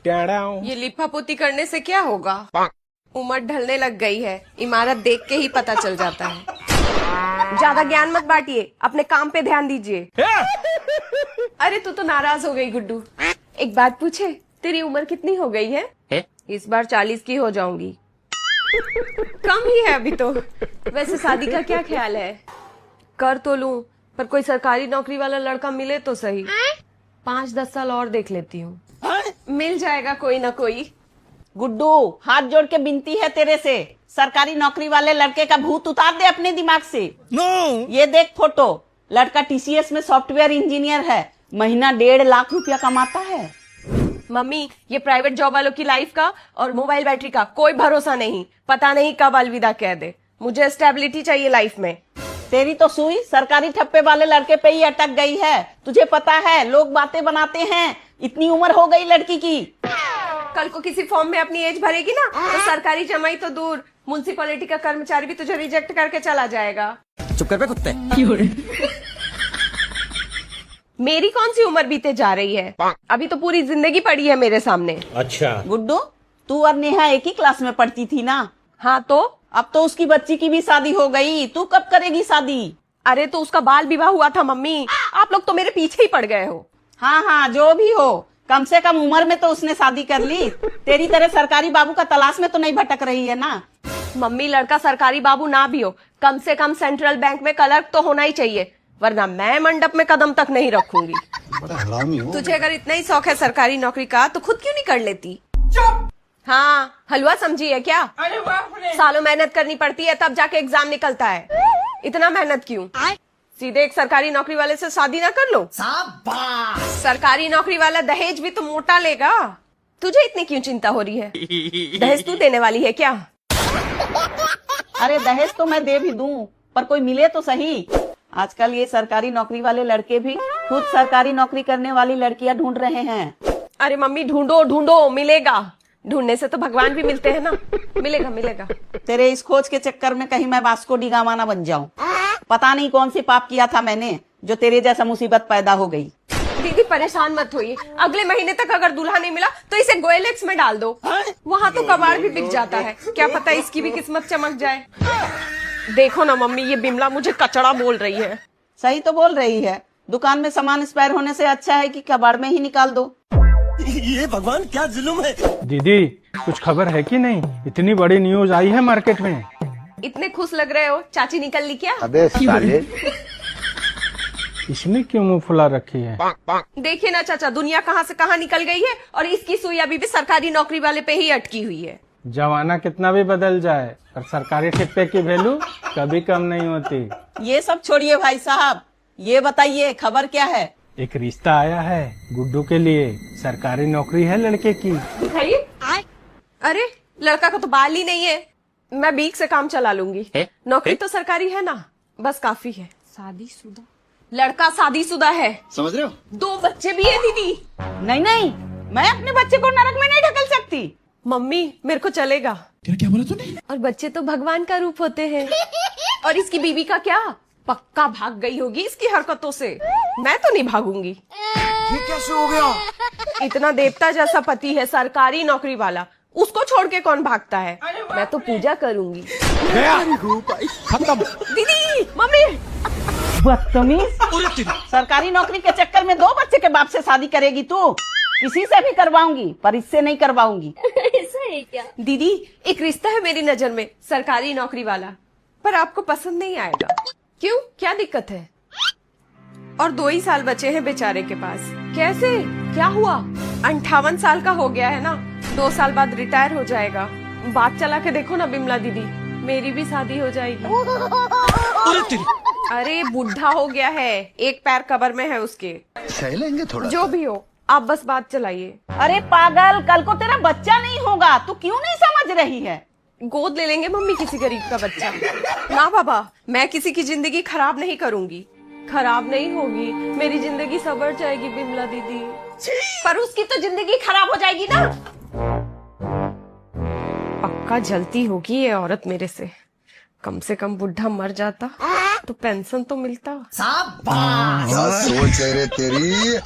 ये लिपापोती करने से क्या होगा? उम्र ढलने लग गई है, इमारत देख के ही पता चल जाता है। ज्यादा ज्ञान मत बांटिए, अपने काम पे ध्यान दीजिए। अरे तू तो नाराज हो गई गुड्डू। एक बात पूछे, तेरी उम्र कितनी हो गई है? इस बार 40 की हो जाऊंगी। कम ही है अभी तो। वैसे शादी का क्या ख्याल है? कर तो लूं, पर कोई सरकारी नौकरी वाला लड़का मिले तो सही। 5-10 साल और देख लेती हूँ, मिल जाएगा कोई ना कोई। गुड्डू, हाथ जोड़ के विनती है तेरे से, सरकारी नौकरी वाले लड़के का भूत उतार दे अपने दिमाग से। ये देख फोटो, लड़का टीसीएस में सॉफ्टवेयर इंजीनियर है, महीना 1.5 लाख रुपया कमाता है। मम्मी, ये प्राइवेट जॉब वालों की लाइफ का और मोबाइल बैटरी का कोई भरोसा नहीं, पता नहीं कब अलविदा कह दे। मुझे स्टेबिलिटी चाहिए लाइफ में। तेरी तो सुई सरकारी ठप्पे वाले लड़के पे ही अटक गई है। तुझे पता है लोग बातें बनाते हैं, इतनी उम्र हो गई लड़की की। कल को किसी फॉर्म में अपनी एज भरेगी ना, तो सरकारी जमाई तो दूर, म्युनिसिपैलिटी का कर्मचारी भी तुझे रिजेक्ट करके चला जाएगा। चुप कर बे कुत्ते। मेरी कौन सी उम्र बीते जा रही है? अभी तो पूरी जिंदगी पड़ी है मेरे सामने। अच्छा गुड्डू, तू और नेहा एक ही क्लास में पढ़ती थी ना? हाँ तो? अब तो उसकी बच्ची की भी शादी हो गई, तू कब करेगी शादी? अरे तो उसका बाल विवाह हुआ था मम्मी, आप लोग तो मेरे पीछे ही पड़ गए हो। हाँ हाँ, जो भी हो, कम से कम उम्र में तो उसने शादी कर ली। तेरी तरह सरकारी बाबू का तलाश में तो नहीं भटक रही है ना? मम्मी, लड़का सरकारी बाबू ना भी हो, कम से कम सेंट्रल बैंक में क्लर्क तो होना ही चाहिए, वरना मैं मंडप में कदम तक नहीं रखूंगी। बड़ा हरामी हो। तुझे अगर इतना ही शौक है सरकारी नौकरी का, तो खुद क्यों नहीं कर लेती? चुप। हाँ, हलवा समझी है क्या? अरे बाप रे। सालों मेहनत करनी पड़ती है तब जाके एग्जाम निकलता है। इतना मेहनत क्यों? सीधे एक सरकारी नौकरी वाले से शादी ना कर लो? सरकारी नौकरी वाला दहेज भी तो मोटा लेगा। तुझे इतनी क्यों चिंता हो रही है? दहेज तू देने वाली है क्या? अरे दहेज तो मैं दे भी दूं, पर कोई मिले तो सही। आजकल ये सरकारी नौकरी वाले लड़के भी खुद सरकारी नौकरी करने वाली लड़कियां ढूंढ रहे हैं। अरे मम्मी, ढूंढो ढूंढो, मिलेगा। ढूंढने से तो भगवान भी मिलते हैं ना। मिलेगा मिलेगा। तेरे इस खोज के चक्कर में कहीं मैं वास्को डी गामा ना बन जाऊं। पता नहीं कौन सी पाप किया था मैंने, जो तेरे जैसा मुसीबत पैदा हो गई। दीदी परेशान मत होइए, अगले महीने तक अगर दूल्हा नहीं मिला तो इसे गोएलेक्स में डाल दो। वहाँ तो कबाड़ भी बिक जाता है, क्या पता इसकी भी किस्मत चमक जाए। देखो ना मम्मी, ये बिमला मुझे कचड़ा बोल रही है। सही तो बोल रही है, दुकान में सामान एक्सपायर होने से अच्छा है कि कबाड़ में ही निकाल दो। ये भगवान क्या जुल्म है। दीदी, कुछ खबर है कि नहीं? इतनी बड़ी न्यूज आई है मार्केट में। इतने खुश लग रहे हो, चाची निकल ली क्या? अबे साले। इसने क्यों मुंह फुला रखी है? देखिए ना चाचा, दुनिया कहाँ से कहाँ निकल गई है और इसकी सुई अभी भी सरकारी नौकरी वाले पे ही अटकी हुई है। जमाना कितना भी बदल जाए, पर सरकारी ठप्पे की वैल्यू कभी कम नहीं होती। ये सब छोड़िए भाई साहब, ये बताइए खबर क्या है? एक रिश्ता आया है गुड्डू के लिए, सरकारी नौकरी है लड़के की। अरे लड़का का तो बाल ही नहीं है, मैं बीक से काम चला लूंगी। नौकरी तो सरकारी है ना, बस काफी है। शादीशुदा लड़का, शादीशुदा है, समझ रहे हो? 2 बच्चे भी है दीदी। नहीं नहीं, मैं अपने बच्चे को नरक में नहीं ढकल सकती। मम्मी मेरे को चलेगा। क्या बोला तूने? और बच्चे तो भगवान का रूप होते हैं। और इसकी बीवी का क्या, पक्का भाग गई होगी इसकी हरकतों से। मैं तो नहीं भागूंगी। ये कैसे हो गया? इतना देवता जैसा पति है, सरकारी नौकरी वाला, उसको छोड़ के कौन भागता है? मैं तो पूजा करूंगी। खत्म। दीदी, मम्मी। बदतमीज, सरकारी नौकरी के चक्कर में 2 बच्चे के बाप से शादी करेगी तू? किसी से भी करवाऊंगी, पर इससे नहीं करवाऊंगी। ऐसा है क्या? दीदी, एक रिश्ता है मेरी नजर में, सरकारी नौकरी वाला, पर आपको पसंद नहीं आएगा। क्यों, क्या दिक्कत है? और 2 ही साल बचे हैं बेचारे के पास। कैसे, क्या हुआ? 58 साल का हो गया है ना, 2 साल बाद रिटायर हो जाएगा। बात चला के देखो ना बिमला दीदी, मेरी भी शादी हो जाएगी। अरे बुढ़ा हो गया है, एक पैर कब्र में है उसके। सहलेंगे थोड़ा। जो भी हो, आप बस बात चलाइए। अरे पागल, कल को तेरा बच्चा नहीं होगा, तू क्यों नहीं समझ रही है? गोद ले लेंगे मम्मी किसी गरीब का बच्चा। ना बाबा, मैं किसी की जिंदगी खराब नहीं करूंगी। खराब नहीं होगी, मेरी जिंदगी सवर जाएगी बिमला दीदी। पर उसकी तो जिंदगी खराब हो जाएगी ना। पक्का जलती होगी ये औरत मेरे से। कम से कम बुढ़ा मर जाता तो पेंशन तो मिलता। क्या सोच है रे तेरी।